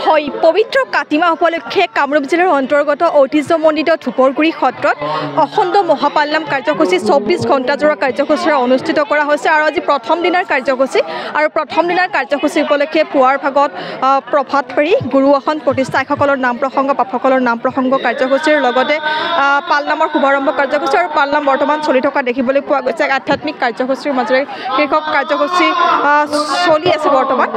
হয় পবিত্ৰ কাতি মাহ উপলক্ষে কামৰূপ জিলাৰ অন্তৰ্গত ঐতিহ্যমণ্ডিত ধূপৰগুৰি সত্ৰত অখণ্ড মহাপালনাম কাৰ্যসূচী 24 ঘণ্টাজোৰা কাৰ্যসূচীৰে অনুষ্ঠিত কৰা হৈছে আৰু আজি প্ৰথম দিনৰ কাৰ্যসূচী আৰু প্ৰথম দিনৰ কাৰ্যসূচী উপলক্ষে পুৱাৰ ভাগত প্ৰভাত ফেৰী গুৰু আসন প্ৰতিষ্ঠা আইসকলৰ নাম প্ৰসংগ বাপসকলৰ নাম প্ৰসংগ কাৰ্যসূচীৰ লগতে পালনামৰ শুভাৰম্ভ কাৰ্যসূচী আৰু পালনাম বৰ্তমান চলি থকা দেখিবলৈ পোৱা গৈছে আধ্যাত্মিক কাৰ্যসূচীৰ মাজেৰে শীৰ্ষক কাৰ্যসূচী চলি আছে বৰ্তমান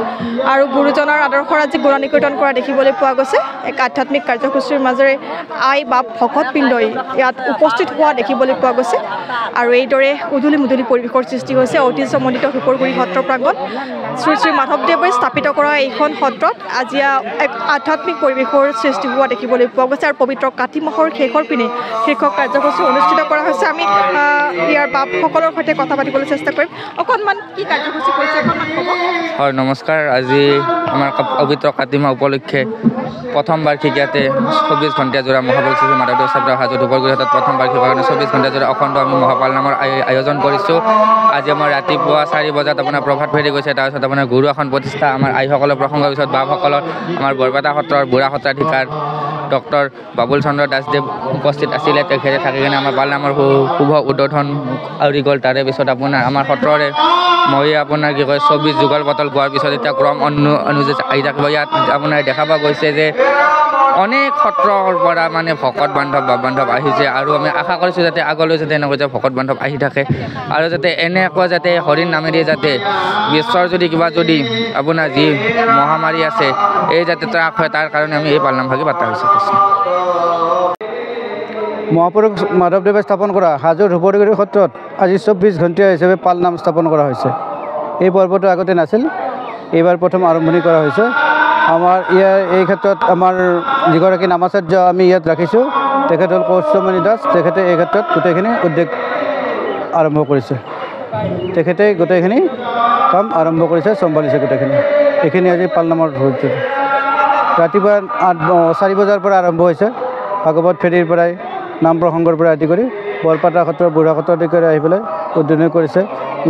আৰু গুৰুজনৰ আদৰ্শৰ আজি গুণানুকীৰ্তন কৰা দেখিবলৈ পোৱা গৈছে এক আধ্যাত্মিক কাৰ্যসূচীৰ মাজেৰে আই বাপ ভকতবৃন্দই ইয়াত উপস্থিত হোৱা দেখিবলৈ পোৱা গৈছে আৰু এইদৰে উদুলি মুদুলি পৰিৱেশৰ সৃষ্টি হৈছে ঐতিহ্যমণ্ডিত ধূপৰগুৰি সত্ৰ প্ৰাংগণ শ্ৰী শ্ৰী মাধৱদেৱে স্থাপিত কৰা এইখন সত্ৰত আজি এক আধ্যাত্মিক পৰিৱেশৰ সৃষ্টি হোৱা দেখিবলৈ পোৱা গৈছে আৰু পবিত্ৰ কাতি মাহৰ শেষৰ পিনে শীৰ্ষক কাৰ্যসূচী অনুষ্ঠিত কৰা হৈছে আমি ইয়াৰ বাপসকলৰ সৈতে কথা পাতিবলৈ চেষ্টা কৰিম অকণমান কি কাৰ্যসূচী কৰিছে অকণমান ক'ব হয় নমস্কাৰ আজি আমাৰ পবিত্ৰ কাতি মাহ উপলক্ষে প্ৰথম বাৰ্ষিক ইয়াতে 24 ঘণ্টা জোৰা মহাপুৰুষ শ্ৰী মাধৱদেৱ ছাত্ৰ হাজো ধূপৰগুৰি সত্ৰত প্ৰথম বাৰ্ষিক কাৰণে 24 ঘণ্টা জোৰা অখণ্ড আমি মহাপালনামৰ আয়োজন কৰিছোঁ আজি আমাৰ ৰাতিপুৱা 4 বজাত আপোনাৰ প্ৰভাত ফেৰী গৈছে তাৰপিছত আপোনাৰ গুৰু আসন প্ৰতিষ্ঠা আমাৰ আইসকলৰ প্ৰসংগৰ পিছত বাপসকলৰ আমাৰ বৰপেটা সত্ৰৰ বুঢ়া সত্ৰাধিকাৰ ডক্টৰ বাবুল চন্দ্ৰ দাসদেৱ উপস্থিত আছিলে তেখেতে থাকি কিনে আমাৰ পালনামৰ শুভ উদ্বোধন আউৰি গ'ল তাৰে পিছত আপোনাৰ আমাৰ সত্ৰৰে মই আপোনাৰ কি কয় 24 যুগল বটল গোৱাৰ পিছত এতিয়া ক্ৰম অনুযায়ী আহি থাকিব ইয়াত আপোনাৰ দেখা পোৱা গৈছে যে অনেক সত্ৰৰ পৰা মানে ভকত বান্ধৱ আহিছে আৰু আমি আশা কৰিছোঁ যাতে আগলৈ যাতে এনেকৈ যে ভকত বান্ধৱ আহি থাকে আৰু যাতে এনেকুৱা যাতে হৰিণ নামেৰে যাতে বিশ্বৰ যদি কিবা যদি আপোনাৰ যি মহামাৰী আছে এই যাতে ত্ৰাস হয় তাৰ কাৰণে আমি এই পালনাম ভাগি পাতা হৈছে মহাপুৰুষ মাধৱদেৱে স্থাপন কৰা হাজো ধূপৰগুৰি সত্ৰত আজি 24 ঘণ্টীয়া হিচাপে পালনাম স্থাপন কৰা হৈছে এই পৰ্বটো আগতে নাছিল এইবাৰ প্ৰথম আৰম্ভণি কৰা হৈছে আমাৰ এই ক্ষেত্ৰত আমাৰ যিগৰাকী নামাচাৰ্য আমি ইয়াত ৰাখিছোঁ তেখেত হ'ল কৌশমণি দাস তেখেতে এই ক্ষেত্ৰত গোটেইখিনি উদ্যোগ আৰম্ভ কৰিছে তেখেতে গোটেইখিনি কাম আৰম্ভ কৰিছে চম্ভালিছে গোটেইখিনি এইখিনি আজি পালনামৰ ৰাতিপুৱা 4 বজাৰ পৰা আৰম্ভ হৈছে ভাগৱত ফেৰীৰ পৰাই নাম প্ৰসংগৰ পৰা আদি কৰি বৰপেটা সত্ৰৰ বুঢ়া সত্ৰাধিকাৰী আহি পেলাই উদ্বোধন কৰিছে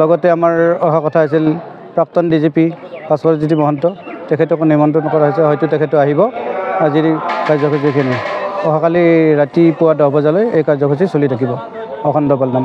লগতে আমাৰ অহা কথা আছিল প্ৰাক্তন ডিজিপি ভাস্কৰজ্যোতি মহন্ত তেখেতকো নিমন্ত্ৰণ কৰা হৈছে হয়তো তেখেতো আহিব আজিৰ কাৰ্যসূচীখিনি অহাকালি ৰাতিপুৱা 10 বজালৈ এই কাৰ্যসূচী চলি থাকিব অখণ্ড পালনাম